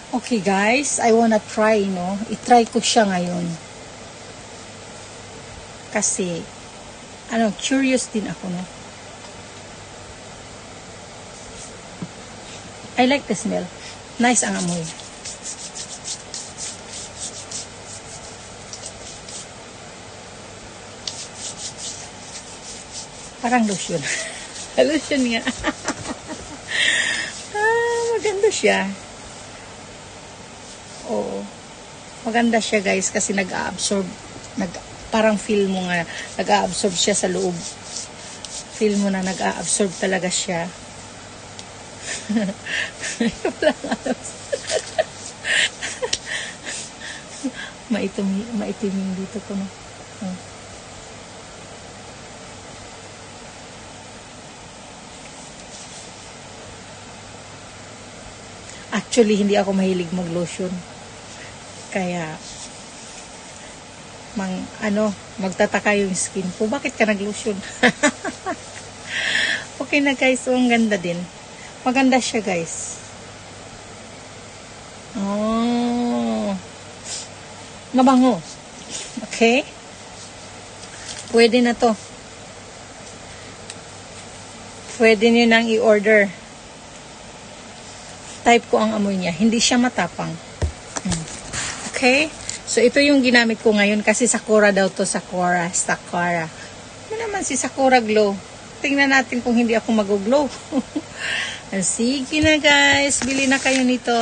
Okay guys, I wanna try, no? I-try ko siya ngayon. Kasi, curious din ako, no? I like the smell. Nice ang amoy. Parang lotion. Lotion nga. Maganda siya. Oo. Maganda siya guys kasi nag-a-absorb. Parang feel mo nga, nag-a-absorb siya sa loob. Feel mo na nag-a-absorb talaga siya. Maitim yung dito ko, no? Actually, hindi ako mahilig mag-lotion. Kaya, magtataka yung skin ko. Bakit ka nag-lotion? Okay na guys. So, ang ganda din. Maganda siya guys. Oh. Mabango. Okay. Pwede na to. Pwede nyo nang i-order. Type ko ang amoy niya. Hindi siya matapang. Okay? So, ito yung ginamit ko ngayon kasi Sakura daw to. Sakura. Ano naman si Sakura Glow? Tingnan natin kung hindi ako mag-glow. Sige na guys. Bili na kayo nito.